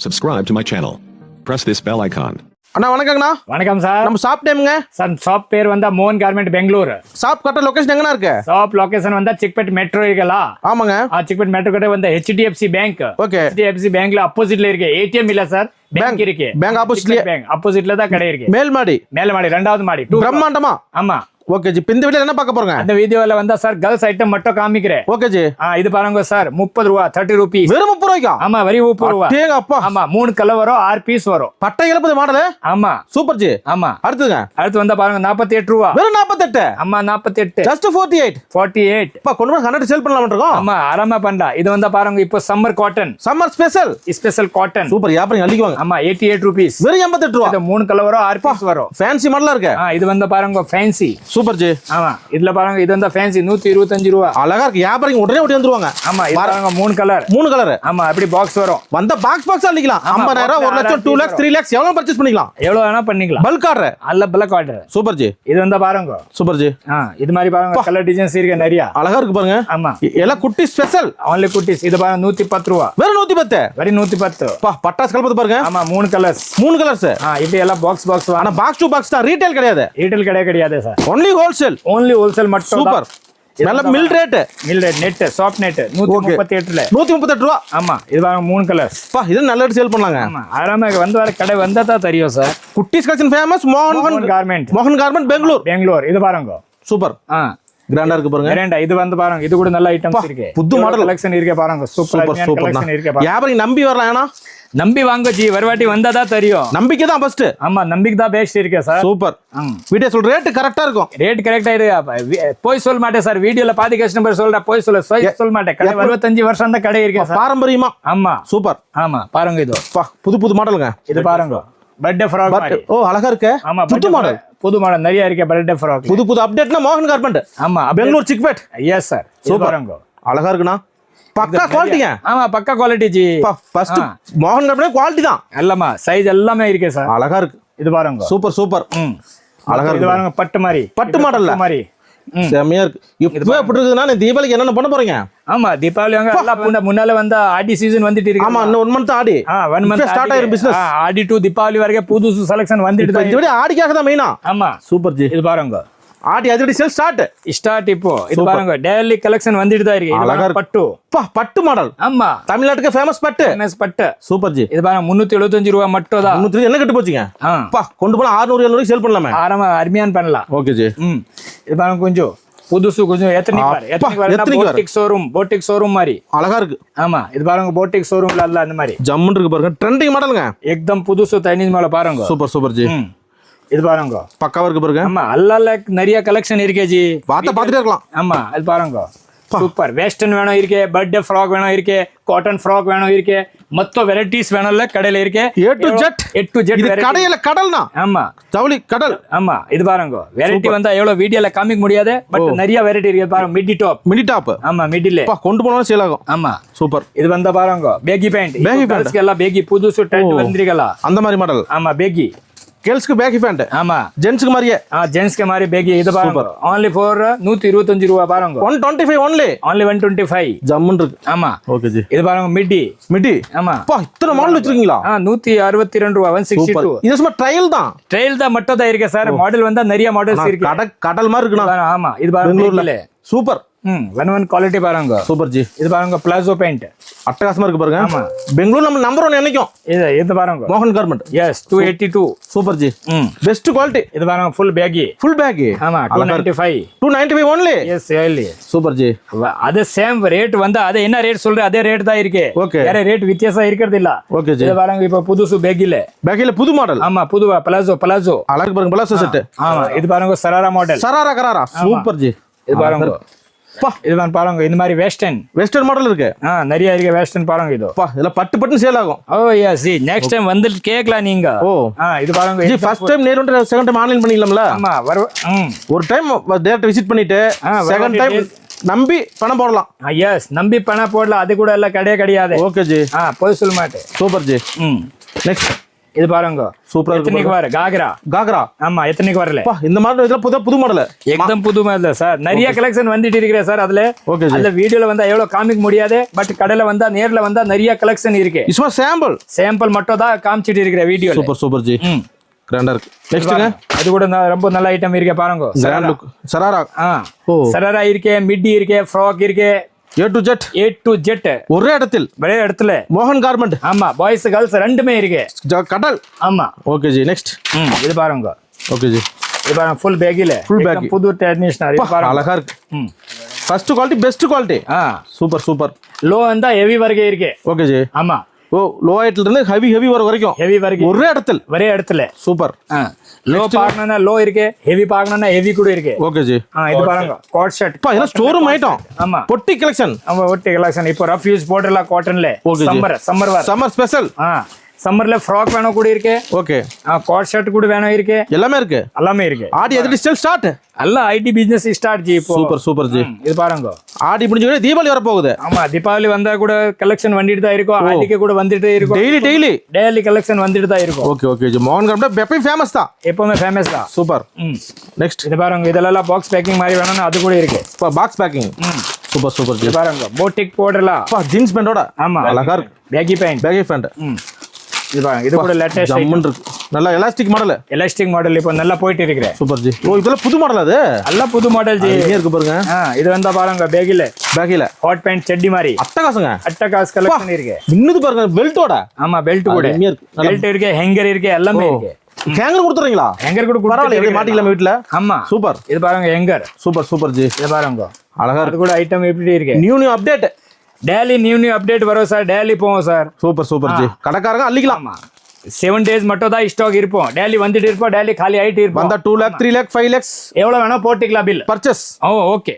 Subscribe to my channel. Press this bell icon. அண்ணா வணக்கங்கண்ணா. வணக்கம் sir. நம்ம shop நேம்ங்க? Sir shop பேர் வந்தா மோகன் கார்மெண்ட் பெங்களூரு. ஷாப் கட்ட லொகேஷன் எங்கண்ணா இருக்கு? ஷாப் லொகேஷன் வந்தா சிக்பெட் மெட்ரோ இருக்கலா? ஆமாங்க. சிக்பெட் மெட்ரோ கிட்ட வந்து HDFC பேங்க். ஓகே. HDFC பேங்க்ல ஆப்போசிட்ல இருக்கு. ATM இல்ல சார். பேங்க் இருக்கு. பேங்க் ஆப்போசிட்ல. பேங்க் ஆப்போசிட்ல தான் கடை இருக்கு. மேல் மாடி ரெண்டாவது மாடி. பிரம்மாண்டமா? ஆமா. Okay G. இந்த வீடியோல என்ன பார்க்க போறோங்க? அந்த வீடியோல வந்தா சார் गर्ल्स ஐட்டம் மட்டும் காமிக்கிறேன். Okay G. இது பாருங்க சார் 30 ரூபாய் 30 rupees. வெறும் 30 ரூபாய்க்கா? ஆமா வெறும் 30 ரூபாய். டேங்க அப்பா. ஆமா 3 கலர் வரும் 6 பீஸ் வரும். பட்டை இலப்பது மாடல். ஆமா சூப்பர் ஜி. ஆமா. அடுத்துங்க. அடுத்து வந்தா பாருங்க 48 ரூபாய். வெறும் 48. ஆமா 48. ஜஸ்ட் 48. அப்பா கொண்டு வந்து 100 சேல் பண்ணலாம்னு இருக்கோம். ஆமா ஆராமா பண்ணா. இது வந்தா பாருங்க இப்போ summer cotton. Summer special cotton. Super. யாப்பறீங்க அள்ளிக்குவாங்க. ஆமா 88 rupees. வெறும் 88 ரூபாய். இது 3 கலர் வரும் 6 பீஸ் வரும். ஃபேன்சி மாடலா இருக்கு. இது வந்தா பாருங்க ஃபேன்சி. Super G. ஆமா இதுல பாருங்க இது வந்தா ஃபேன்சி 125 ரூபாய். அழகா இருக்கு. யாப்பறீங்க உடனே ஓடி வந்துருவாங்க. ஆமா இது பாருங்க 3 கலர். ஆமா அப்படி பாக்ஸ் வரும். வந்த பாக்ஸ் அள்ளிக்கலாம். 50000 1 லட்சம் 2 lakhs 3 lakhs எவ்வளவு பர்சேஸ் பண்ணிக்கலாம். எவ்வளவு வேணா பண்ணிக்கலாம். Bulk order. அல்ல பல்க் ஆர்டர். சூப்பர் ஜி. இது வந்தா பாருங்க. சூப்பர் ஜி. இது மாதிரி பாருங்க கலர் டிசைன்ஸ் இருக்கு நிறைய. அழகா இருக்கு பாருங்க. ஆமா எல்லாம் குட்டி ஸ்பெஷல். only குட்டிஸ். இது பாருங்க 110 ரூபாய். வெறும் 110. வெறும் 110. பட்டாஸ் கலப்பது பாருங்க. ஆமா 3 கலர்ஸ். இப்படி எல்லாம் பாக்ஸ் ஆனா பாக்ஸ் டு பாக்ஸ் தான். ரீட்டைல் கிடையாது. கிடையாது சார். only wholesale மட்டும். சூப்பர். நல்ல mill rate net soft net 138 ரூபாய். ஆமா இது பாருங்க 3 கலர்ஸ். இது நல்ல சேல் பண்ணலாங்க. ஆமா ஆராமா வந்து வர கடை வந்தா தான் தெரியும் சார். குட்டிஸ் கலெக்ஷன் ஃபேமஸ் மோகன் கார்மெண்ட் பெங்களூர். இது பாருங்க சூப்பர். கிராண்டா இருக்கு பாருங்க. கிராண்டா. இது வந்து பாருங்க இது கூட நல்ல ஐட்டம்ஸ் இருக்கு. புது மாடல் கலெக்ஷன் இருக்கு பாருங்க. சூப்பர் கலெக்ஷன் இருக்கு பாருங்க. யாபரி நம்பி வரலாம். ஏனா நம்பி வாங்க ஜி. வரவாட்டி வந்தா தான் தெரியும். நம்பிக்கை தான் ஃபர்ஸ்ட். ஆமா நம்பிக்கை தான் பெஸ்ட் இருக்கு சார். சூப்பர். வீடியோ சொல்ற ரேட் கரெக்ட்டா இருக்கும். ரேட் கரெக்ட்டா இருக்கு. போய் சொல்ல மாட்டேன் சார். வீடியோல பாதி கஸ்டமர் சொல்ற போய் சொல்ல மாட்டேன். கடை 65 வருஷம் தான் கடை இருக்கு சார். பாரம்பரியமா. ஆமா சூப்பர். ஆமா பாருங்க இது புது மாடலுங்க. இது பாருங்க பர்த்டே ஃப்ராக் மாதிரி. ஓ அழகா இருக்கு. ஆமா புது மாடல் நிறைய இருக்கு. பர்த்டே ஃப்ராக் புது அப்டேட்னா மோகன் கார்மெண்ட். ஆமா Bangalore Chickpet. Yes sir. Super பாருங்க. அழகா இருக்குனா. பக்கா குவாலிட்டிங்க. ஆமா பக்கா குவாலிட்டி ஜி. ஃபர்ஸ்ட் மோகன் கார்மெண்ட் குவாலிட்டி தான். எல்லாமே சைஸ் எல்லாமே இருக்கு சார். அழகா இருக்கு. இது பாருங்க. சூப்பர். அழகா இருக்கு. இது பாருங்க பட்டு மாடல்ல மாதிரி செமையா இருக்கு. இப்போ எப்படி இருக்குன்னா தீபாவளிக்கு என்னென்ன பண்ண போறீங்க? ஆமா தீபாவளி முன்னால வந்து ஆடி சீசன் வந்துட்டு இருக்கு. ஆமா இன்னும் 1 month ஆடி. 1 month ஸ்டார்ட் ஆயிரும் பிசினஸ். ஆடி டு தீபாவளி வரைக்கும் புது செலக்ஷன் வந்துட்டு தான். இது ஆடிக்காக தான் மெயினா. ஆமா சூப்பர் ஜி. இது பாருங்க ஆடி அதிரடி சேல் ஸ்டார்ட் இப்போ. இது பாருங்க டெய்லி கலெக்ஷன் வந்துட்டு தான் இருக்கு. பட்டு மாடல். ஆமா தமிழ்நாட்டுக்கு ஃபேமஸ் பட்டு. சூப்பர் ஜி. இது பாருங்க 375 ரூபாய் மட்டும் தான். 300 என்ன கட்டு போச்சுங்க? கொண்டு போனா 600 700 சேல் பண்ணலாமே. ஆரமா அருமையான பண்ணலாம். Okay G. இது பாருங்க கொஞ்சம் கொஞ்சம் போட்டிக் ஷோரூம் மாதிரி அழகா இருக்கு. ஆமா இது பாருங்க போட்டிக் ஷோரூம்ல அல்ல அந்த மாதிரி ஜம்முன்னு இருக்கு பாருங்க. ட்ரெண்டிங் மாடலுங்க. एकदम புதுசு சைனீஸ் மாடல் பாருங்க. சூப்பர் ஜி. இது பாருங்க பக்காவா இருக்கு பாருங்க. ஆமா அல்ல நிறைய கலெக்ஷன் இருக்கே ஜி. பாத்துட்டே இருக்கலாம். ஆமா அது பாருங்க சூப்பர். வெஸ்டர்ன் வேணும் இருக்கு. பர்த்டே ஃப்ராக் வேணும் இருக்கு. காட்டன் ஃப்ராக் வேணும் இருக்கு. மொத்த வெரைட்டிஸ் வேணும்ல கடையில இருக்கு. A to Z இது கடையில கடல்னா. ஆமா ஜவுளி கடல். ஆமா இது பாருங்க வெரைட்டி வந்தா எவ்வளவு வீடியோல காமிக்க முடியாது. பட் நிறைய வெரைட்டி இருக்கு பாருங்க. Midi top. ஆமா மிடில கொண்டு போனாலும் சேல் ஆகும். ஆமா சூப்பர். இது வந்தா பாருங்க பேகி பேண்ட். எல்லாம் பேகி புதுசு டைட் வந்திருக்கல அந்த மாதிரி மாடல். ஆமா பேகி கேர்ள்ஸ்க்கு பேகி பேண்ட். ஆமா ஜென்ஸ்க்கு மாதிரியே. ஜென்ஸ்க்கு மாதிரி பேகி. இது பாருங்க only for 125 ரூபாய் பாருங்க. 125 only 125 ஜம்முன்னு இருக்கு. ஆமா ஓகே ஜி. இது பாருங்க மிடி. ஆமா இத்தனை மாடல் வச்சிருக்கீங்களா? 162 ரூபாய் 162. இது சும்மா ட்ரையல் தான் மட்டும் தான் இருக்கு சார். மாடல் வந்தா நிறைய மாடல்ஸ் இருக்கு. கடல் மாதிரி இருக்குனா. ஆமா இது பாருங்க சூப்பர். ஒன் குவாலிட்டி பாருங்க. சூப்பர் ஜி. இது பாருங்க பிளாசோ பெயிண்ட் அட்டகாசமா இருக்கு பாருங்க. ஆமா பெங்களூர் நம்ம நம்பர் 1 என்னைக்கும். இது பாருங்க மோகன் கார்மெண்ட். எஸ் 282. சூப்பர் ஜி. Best quality. இது பாருங்க ஃபுல் பேகி. ஆமா 295 only. Yes only. சூப்பர் ஜி. அது சேம் ரேட் வந்து அது என்ன ரேட் சொல்ற அதே ரேட் தான் இருக்கு. வேற ரேட் வித்தியாசம் இருக்குது இல்ல. Okay G. இது பாருங்க இப்ப புதுசு பேகில புது மாடல். ஆமா புது பிளாசோ அழகு பாருங்க பிளாசோ செட். ஆமா இது பாருங்க சராரா மாடல். கராரா சூப்பர் ஜி. இது பாருங்க இதுதான் பாருங்க இந்த மாதிரி வெஸ்டர்ன் மாடல் இருக்கு. நிறைய இருக்கு வெஸ்டர்ன் பாருங்க. இது இதெல்லாம் பட்டு சேல் ஆகும். ஓ எஸ் நெக்ஸ்ட் டைம் வந்து கேக்கலாம் நீங்க. இது பாருங்க ஜி ஃபர்ஸ்ட் டைம் நேரா செகண்ட் டைம் ஆன்லைன் பண்ணிடலாம்ல. ஆமா ஒரு டைம் டைரக்ட் விசிட் பண்ணிட்டு செகண்ட் டைம் நம்பி பணம் போடலாம். எஸ் நம்பி பணம் போடலாம். அது கூட எல்லாம் கிடையாது. Okay G. போய் சொல்ல மாட்டேன். Super G. நெக்ஸ்ட் இது பாருங்க சூப்பரா இருக்கு எத்தனைக்கு வர காகரா காகரா ஆமா எத்தனைக்கு வரல பா இந்த மாடல் இதெல்லாம் புது மாடல் எக்தம் புது மாடல் சார் நிறைய கலெக்ஷன் வந்துட்டு இருக்கிறேன் சார் அதுல ஓகே ஜி அந்த வீடியோல வந்தா எவ்வளவு காமிக்க முடியாது பட் கடையில வந்தா நேர்ல வந்தா நிறைய கலெக்ஷன் இருக்கு இஸ்மா சாம்பிள் சாம்பிள் மட்டும் தான் காமிச்சிட்டு இருக்கிற வீடியோல சூப்பர் சூப்பர் ஜி கிராண்டா இருக்கு நெக்ஸ்ட்ங்க அது கூட ரொம்ப நல்ல ஐட்டம் இருக்கு பாருங்க கிராண்ட் லுக் சராரா ஓ சராரா இருக்கு மிட்டி இருக்கு ஃப்ராக் இருக்கு A to Z ஒரே இடத்துல மோகன் கார்மெண்ட் ஆமா பாய்ஸ் கேர்ள்ஸ் ரெண்டுமே இருக்கு கடல் ஆமா ஓகே ஜி நெக்ஸ்ட் இது பாருங்க ஓகே ஜி இது பாருங்க ஃபுல் பேக்கில புது ட்ரெடிஷனல் இது பாருங்க அழகா இருக்கு first quality best quality super super low வந்தா ஹெவி வரைக்கும் இருக்கு ஓகே ஜி ஆமா ஓ லோ ஹைட்ல இருந்து ஹெவி வரைக்கும் ஹெவி வரைக்கும் ஒரே இடத்துல சூப்பர் லோ பார்க்கணும்னா லோ இருக்கு ஹெவி பார்க்கணும்னா ஹெவி கூட இருக்கு ஓகே ஜி இது பாருங்க கோட் ஷர்ட் பா இதெல்லாம் ஸ்டோர் ரூம் ஐட்டம் ஆமா பொட்டி கலெக்ஷன் ஆமா ஒட்டி கலெக்ஷன் இப்போ ரஃப் யூஸ் போடலாம் காட்டன்ல சம்மர் ஸ்பெஷல் சம்மர்ல ஃப்ராக் வேணும் கூட இருக்கு ஓகே கோட் ஷர்ட் கூட வேணும் இருக்கு எல்லாமே இருக்கு ஆடி எதிரி ஸ்டில் ஸ்டார்ட் அல்ல ஐடி பிசினஸ் ஸ்டார்ட் ஜி இப்போ சூப்பர் ஜி இது பாருங்க ஆடி முடிஞ்சு தீபாவளி வர போகுது ஆமா தீபாவளி வந்தா கூட கலெக்ஷன் வந்துட்டு தான் இருக்கும் ஆடிக்கு கூட வந்துட்டே இருக்கும் டெய்லி கலெக்ஷன் வந்துட்டு தான் இருக்கும் ஓகே ஜி மோகன் கார்மெண்ட் எப்பவும் ஃபேமஸ் தான் எப்பவுமே ஃபேமஸ் தான் சூப்பர் நெக்ஸ்ட் இது பாருங்க இதெல்லாம் பாக்ஸ் பேக்கிங் மாதிரி வேணும்னா அது கூட இருக்கு பாக்ஸ் பேக்கிங் சூப்பர் ஜி பாருங்க போட்டிக் போடலாம் ஜீன்ஸ் பேண்டோட ஆமா அழகா இருக்கு பேகி பேண்ட் இது பாருங்க இது கூட லேட்டஸ்ட் ஜம்மன் இருக்கு நல்ல எலாஸ்டிக் மாடல் இப்போ நல்லா போயிட்டு இருக்கு சூப்பர் ஜி ஓ இதெல்லாம் புது மாடல் அது எல்லாம் புது மாடல் ஜி இங்க இருக்கு பாருங்க இது வந்தா பாருங்க பேகில ஹாட் பேண்ட் செட்டி மாதிரி அட்டகாஸ் கலெக்ஷன் இருக்கு இன்னது பாருங்க பெல்ட்டோட ஆமா பெல்ட் கூட பெல்ட் இருக்கு ஹேங்கர் இருக்கு எல்லாமே இருக்கு ஹேங்கர் கொடுத்துறீங்களா ஹேங்கர் கூட பரவாயில்லை எப்படி மாட்டிக்கலாம் வீட்ல ஆமா சூப்பர் இது பாருங்க ஹேங்கர் சூப்பர் ஜி இது பாருங்க அழகா அது கூட ஐட்டம் எப்படி இருக்கு new update daily new update வரும் சார் டெய்லி போவோம் சார் சூப்பர் ஜி கடைக்காரங்க அள்ளிக்கலாம் 7 days மட்டும் தான் ஸ்டாக் இருப்போம் டெய்லி வந்துட்டு இருப்போம் டெய்லி காலி ஆயிட்டு இருப்போம் வந்தா 2 lakh 3 lakh 5 lakhs எவ்வளவு வேணா போட்டுக்கலாம் பில் பர்ச்சேஸ் ஓகே